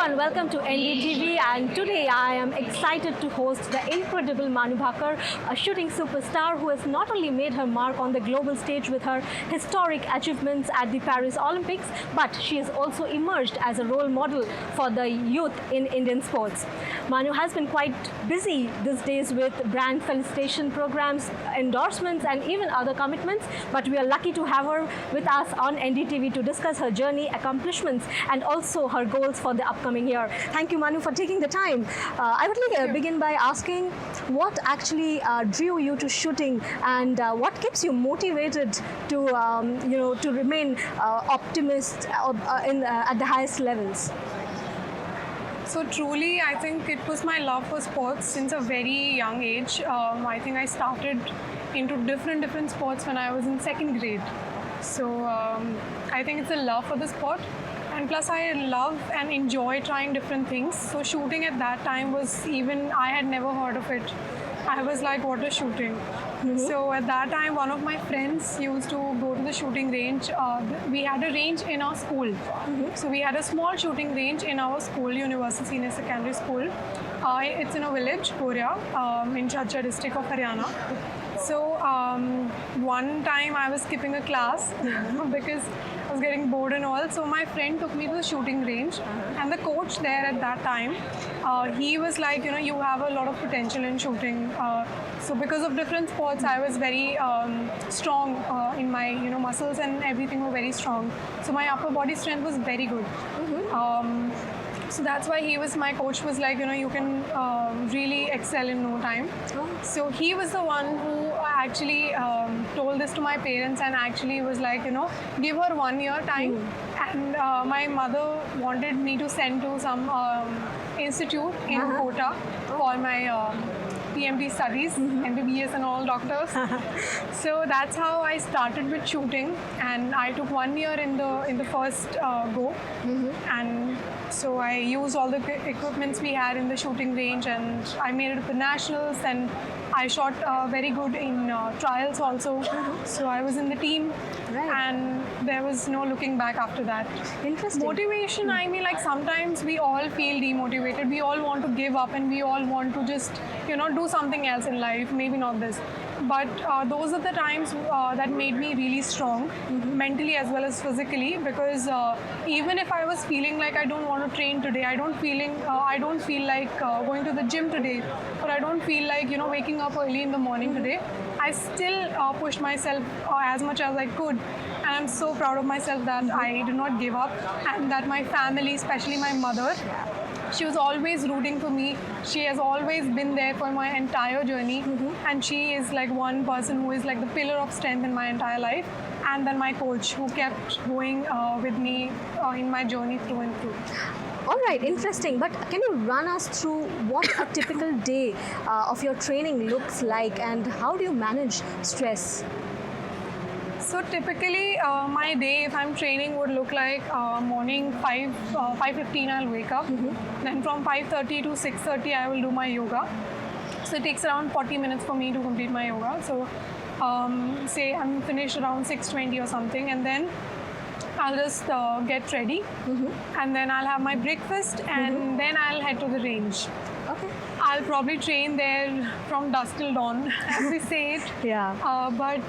and welcome to NDTV, and today I am excited to host the incredible Manu Bhaker, a shooting superstar who has not only made her mark on the global stage with her historic achievements at the Paris Olympics, but she has also emerged as a role model for the youth in Indian sports. Manu has been quite busy these days with brand felicitation programs, endorsements and even other commitments, but we are lucky to have her with us on NDTV to discuss her journey, accomplishments and also her goals for the upcoming year. Thank you, Manu, for taking the time. I would like to begin by asking what actually drew you to shooting, and what keeps you motivated to to remain optimist at the highest levels. So truly, I think it was my love for sports since a very young age. I think I started into different sports when I was in second grade. So I think it's a love for the sport, and plus I love and enjoy trying different things. So shooting at that time was, even I had never heard of it. I was like, what is shooting? So at that time, one of my friends used to go to the shooting range. We had a range in our school. So we had a small shooting range in our school, Universal Senior Secondary School. It's in a village, Korea, in Jhajjar district of Haryana. So one time I was skipping a class because I was getting bored and all. So my friend took me to the shooting range, and the coach there at that time, he was like, you have a lot of potential in shooting. So because of different sports, I was very strong in my muscles and everything were very strong. So my upper body strength was very good. So that's why my coach was like, you can really excel in no time. So he was the one who actually told this to my parents and actually was like, give her 1 year time. And my mother wanted me to send to some institute in Kota for my PMT studies, MBBS and all doctors. So that's how I started with shooting, and I took 1 year in the first go. And so I used all the equipments we had in the shooting range, and I made it to the nationals, and I shot very good in trials also. So I was in the team, and there was no looking back after that. Interesting. Motivation, I mean, like sometimes we all feel demotivated. We all want to give up, and we all want to just, do something else in life, maybe not this. But those are the times that made me really strong, mentally as well as physically, because even if I was feeling like I don't want to train today, I don't feel like going to the gym today, or I don't feel like waking up early in the morning today, I still pushed myself as much as I could, and I'm so proud of myself that I did not give up, and that my family, especially my mother, she was always rooting for me. She has always been there for my entire journey, and she is like one person who is like the pillar of strength in my entire life. And then my coach, who kept going with me in my journey through and through. All right, interesting. But can you run us through what a typical day of your training looks like, and how do you manage stress? So typically, my day, if I'm training, would look like morning 5:15 I'll wake up. Then from 5:30 to 6:30 I will do my yoga. So it takes around 40 minutes for me to complete my yoga. So say I'm finished around 6:20 or something, and then I'll just get ready, and then I'll have my breakfast, and then I'll head to the range. Okay. I'll probably train there from dusk till dawn, as we say it. Yeah. But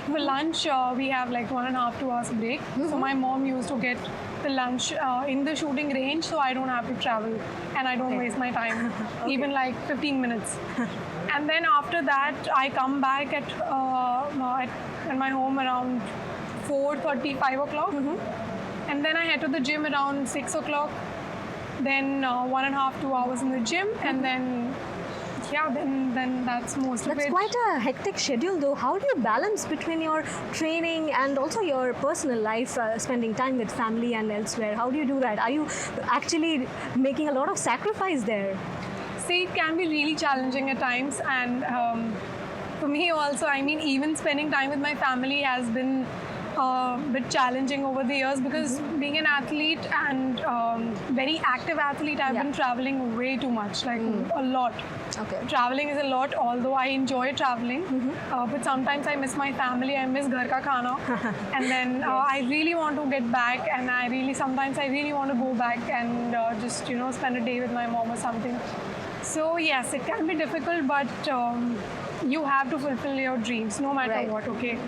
for lunch, we have like 1.5 to 2 hours break. So my mom used to get the lunch in the shooting range, so I don't have to travel and I don't waste my time, even like 15 minutes. And then after that, I come back at my home around 4:30, 5 o'clock. And then I head to the gym around 6 o'clock. Then 1.5 to 2 hours in the gym, and then that's most of it. That's quite a hectic schedule, though. How do you balance between your training and also your personal life, spending time with family and elsewhere? How do you do that? Are you actually making a lot of sacrifice there? See, it can be really challenging at times, and for me also, I mean, even spending time with my family has been bit challenging over the years because being an athlete and very active athlete, I've been traveling way too much, like a lot. Okay. Traveling is a lot, although I enjoy traveling, but sometimes I miss my family, I miss ghar ka khana, and then I really want to get back, and sometimes I really want to go back and just spend a day with my mom or something. So yes, it can be difficult, but you have to fulfill your dreams no matter what. Okay,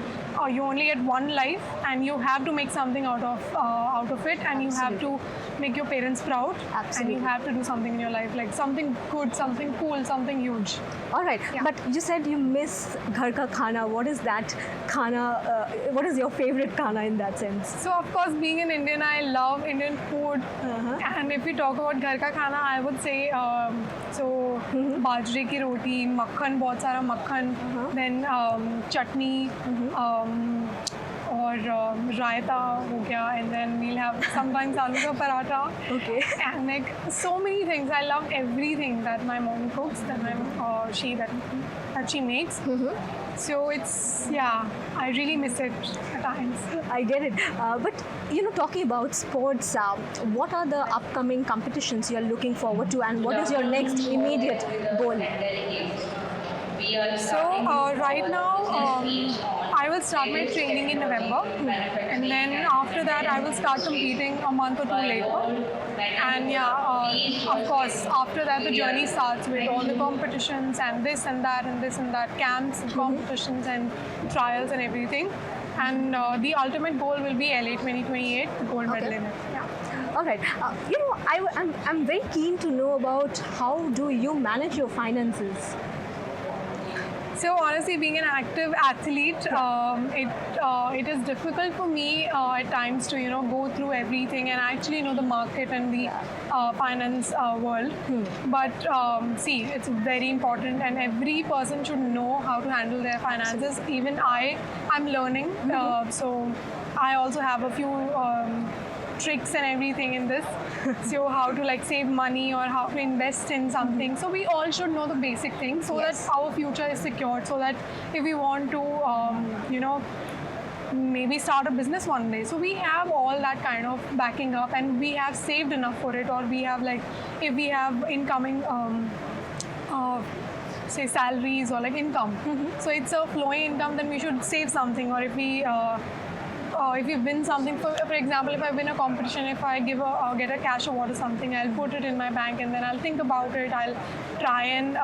you only get one life, and you have to make something out of it, and you have to make your parents proud, and you have to do something in your life, like something good, something cool, something huge. All right, but you said you miss ghar ka khana. What is that khana? What is your favorite khana in that sense? So of course, being an Indian, I love Indian food, and if we talk about ghar ka khana, I would say bajre ki roti, makhan, bahut sara makhan, then chutney, or raita ho gaya, and then we'll have sometimes aloo ka paratha. Okay. And like so many things. I love everything that my mom cooks, that she makes. So it's, I really miss it at times. I get it. But talking about sports, what are the upcoming competitions you're looking forward to, and what is your next immediate goal? So right now, I will start my training in November, and then after that, I will start competing a month or two later. And of course, after that, the journey starts with all the competitions and this and that and this and that, camps and competitions and trials and everything. And the ultimate goal will be LA 2028, the gold medal in it. Yeah. All right. I'm very keen to know about how do you manage your finances? So honestly, being an active athlete, it is difficult for me at times to go through everything and actually know the market and the finance world. But see, it's very important, and every person should know how to handle their finances. Even I'm learning. So I also have a few tricks and everything in this. So how to save money or how to invest in something. So we all should know the basic things so that our future is secured. So that if we want to, maybe start a business one day. So we have all that kind of backing up, and we have saved enough for it, or we have if we have incoming say salaries or income. So it's a flowing income, then we should save something. Or if you win something, for example, if I win a competition, if I get a cash award or something, I'll put it in my bank, and then I'll think about it. I'll try and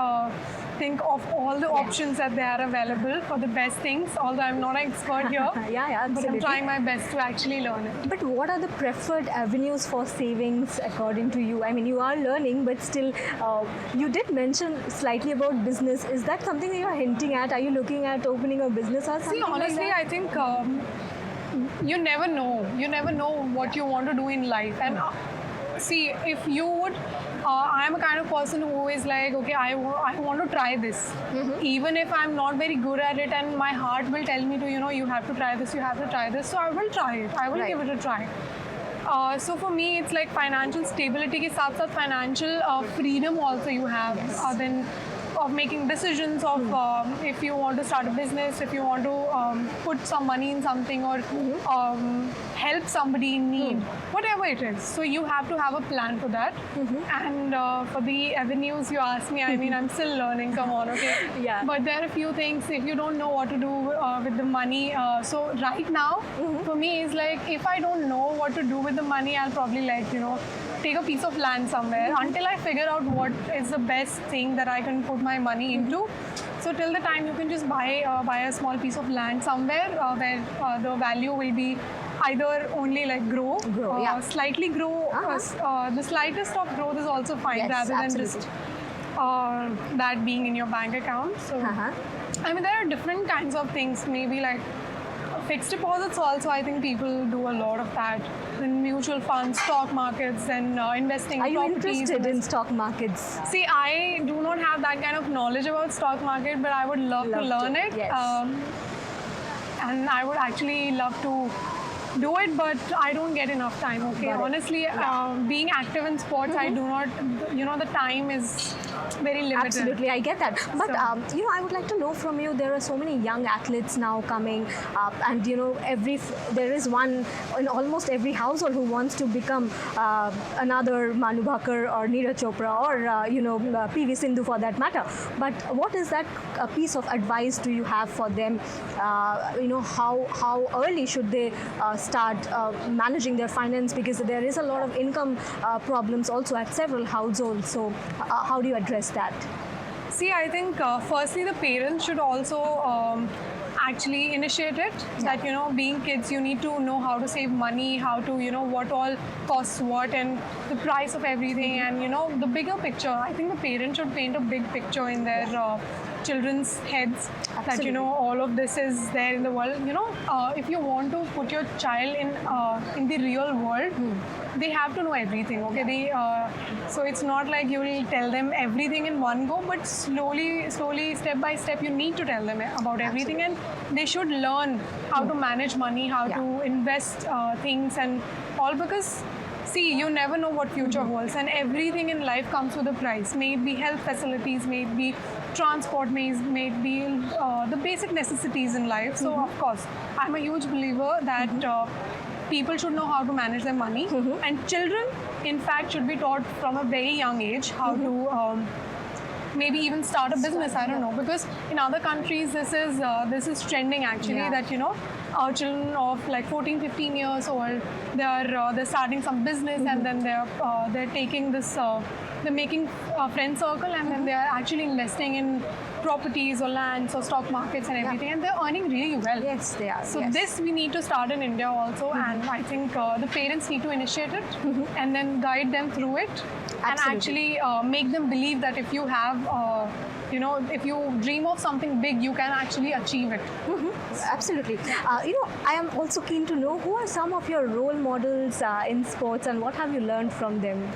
think of all the options that they are available for the best things. Although I'm not an expert here, but I'm trying my best to actually learn it. But what are the preferred avenues for savings according to you? I mean, you are learning, but still, you did mention slightly about business. Is that something that you are hinting at? Are you looking at opening a business or something? See, honestly, I think you never know. You never know what you want to do in life. And see, if you would, I'm a kind of person who is okay, I want to try this. Even if I'm not very good at it, and my heart will tell me to, you have to try this, you have to try this. So I will try it. I will give it a try. So for me, it's financial stability ke saath saath financial freedom also you have. Then of making decisions of if you want to start a business, if you want to put some money in something, or help somebody in need, whatever it is. So you have to have a plan for that. And for the avenues you asked me, I mean, I'm still learning, come on, okay? Yeah. But there are a few things, if you don't know what to do with the money, so right now, for me, it's if I don't know what to do with the money, I'll probably take a piece of land somewhere until I figure out what is the best thing that I can put my money into. So till the time, you can just buy a small piece of land somewhere where the value will be either only grow, slightly grow. The slightest of growth is also fine, rather than just that being in your bank account. So I mean, there are different kinds of things. Maybe fixed deposits also, I think people do a lot of that. Then mutual funds, stock markets, and investing in properties. Are you interested in stock markets? See, I do not have that kind of knowledge about stock market, but I would love to learn it. Yes. And I would actually love to do it, but I don't get enough time, okay? Honestly, being active in sports, I do not, the time is very limited. Absolutely, I get that. But So- I would like to know from you. There are so many young athletes now coming, and there is one in almost every household who wants to become another Manu Bhaker or Neeraj Chopra or PV Sindhu for that matter. But what is that piece of advice do you have for them? How early should they start managing their finance, because there is a lot of income problems also at several households. So how do you address that? See, I think firstly the parents should also actually initiate it. That being kids, you need to know how to save money, how to what all costs what, and the price of everything, and the bigger picture. I think the parents should paint a big picture in their children's heads. Absolutely. That all of this is there in the world. If you want to put your child in the real world, they have to know everything. Okay, so it's not like you will tell them everything in one go, but slowly, step by step, you need to tell them about everything, and they should learn how to manage money, how to invest things, and all, because see, you never know what future holds, and everything in life comes with a price. May it be health facilities, may it be transport, may it be the basic necessities in life. So, of course, I'm a huge believer that people should know how to manage their money, and children, in fact, should be taught from a very young age how to maybe even start a business. I don't know, because in other countries this is trending actually. That children of like 14, 15 years old, they're starting some business, and then they're taking this they're making a friend circle, and then they're actually investing in properties or lands or stock markets and everything, and they're earning really well. Yes, they are. So yes. this we need to start in India also, and I think the parents need to initiate it and then guide them through it, and Absolutely. actually make them believe that if you have, if you dream of something big, you can actually achieve it. Absolutely. I am also keen to know who are some of your role models in sports, and what have you learned from them?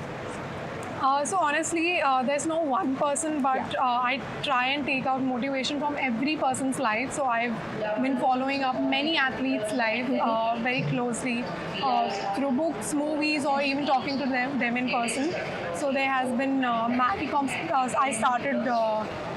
So honestly, there's no one person, but I try and take out motivation from every person's life. So I've been following up many athletes' life very closely through books, movies, or even talking to them in person. So there has been Maggie Combs. I started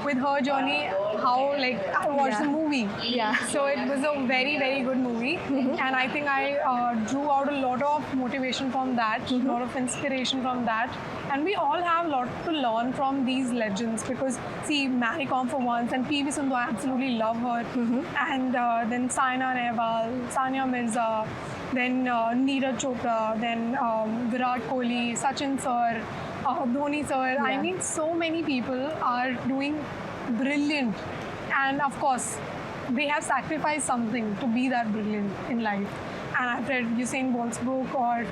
with her journey, how I watched the movie. Yeah. So it was a very, very good movie, and I think I drew out a lot of motivation from that, a lot of inspiration from that, and we all have a lot to learn from these legends, because see, Mary Kom for once, and PV Sindhu, I absolutely love her, and then Saina Nehwal, Sania Mirza, then Neeraj Chopra, then Virat Kohli, Sachin sir, Dhoni sir. Yeah. I mean, so many people are doing brilliant, and of course they have sacrificed something to be that brilliant in life. And I've read Usain Bolt's book, or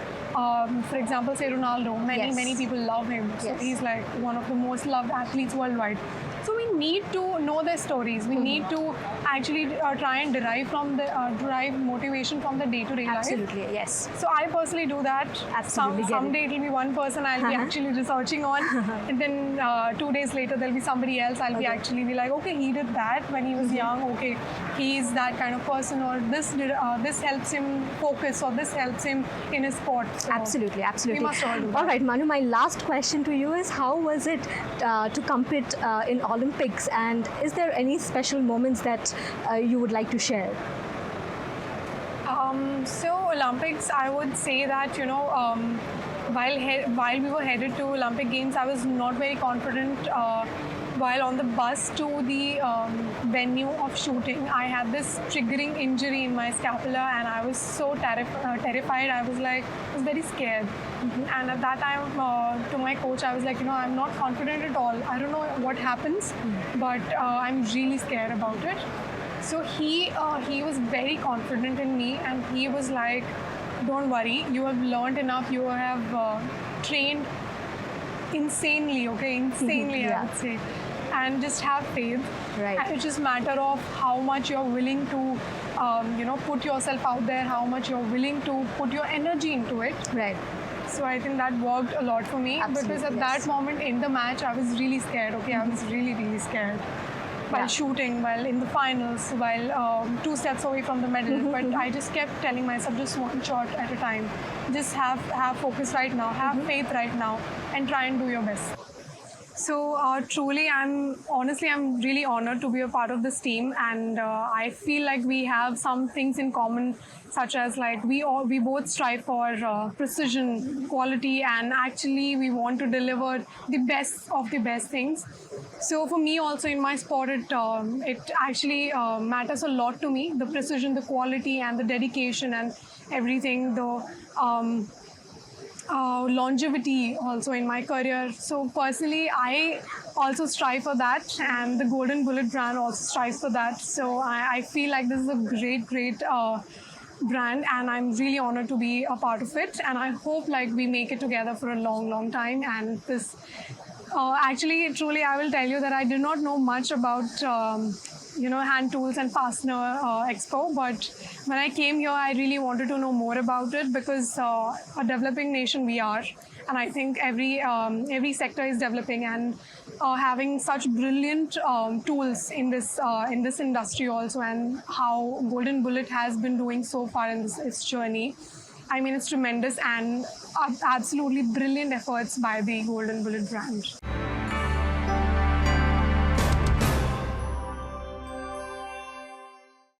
for example, say Ronaldo. Many people love him. So Yes. he's like one of the most loved athletes worldwide. So we need to know their stories. We need to actually try and derive motivation from the day-to-day life. Absolutely, yes. So I personally do that. Absolutely get it. Someday it'll be one person I'll be actually researching on, and then 2 days later there'll be somebody else. I'll be actually be like, okay, he did that when he was young. Okay, he's that kind of person, or this helps him focus, or this helps him in his sport. So Absolutely, absolutely. We must all do that. All right, Manu, my last question to you is, how was it to compete in Olympics, and is there any special moments that you would like to share? So Olympics, I would say that while we were headed to Olympic Games, I was not very confident. While on the bus to the venue of shooting, I had this triggering injury in my scapula, and I was so terrified. I was very scared. And at that time, to my coach, I was like, I'm not confident at all. I don't know what happens, but I'm really scared about it. So he was very confident in me, and he was like, don't worry, you have learned enough, you have trained insanely, insanely, Yeah. I would say, and just have faith. Right. And it's just matter of how much you're willing to put yourself out there, how much you're willing to put your energy into it. Right. So I think that worked a lot for me, Absolutely, because at yes. that moment in the match, I was really scared. I was really, really scared. While shooting, while in the finals, while 2 steps away from the medal. But I just kept telling myself, just one shot at a time. Just have focus right now, have faith right now, and try and do your best. So truly, I'm really honored to be a part of this team, and I feel like we have some things in common, such as like we both strive for precision, quality, and actually we want to deliver the best of the best things. So for me, also in my sport, it actually matters a lot to me: the precision, the quality, and the dedication, and everything. Longevity also in my career. So personally, I also strive for that, and the Golden Bullet brand also strives for that. So I feel like this is a great brand, and I'm really honored to be a part of it. And I hope like we make it together for a long time. And this actually, truly, I will tell you that I did not know much about hand tools and fastener expo, but when I came here, I really wanted to know more about it, because a developing nation we are, and I think every sector is developing, and having such brilliant tools in this industry also, and how Golden Bullet has been doing so far in its journey. I mean, it's tremendous, and absolutely brilliant efforts by the Golden Bullet brand.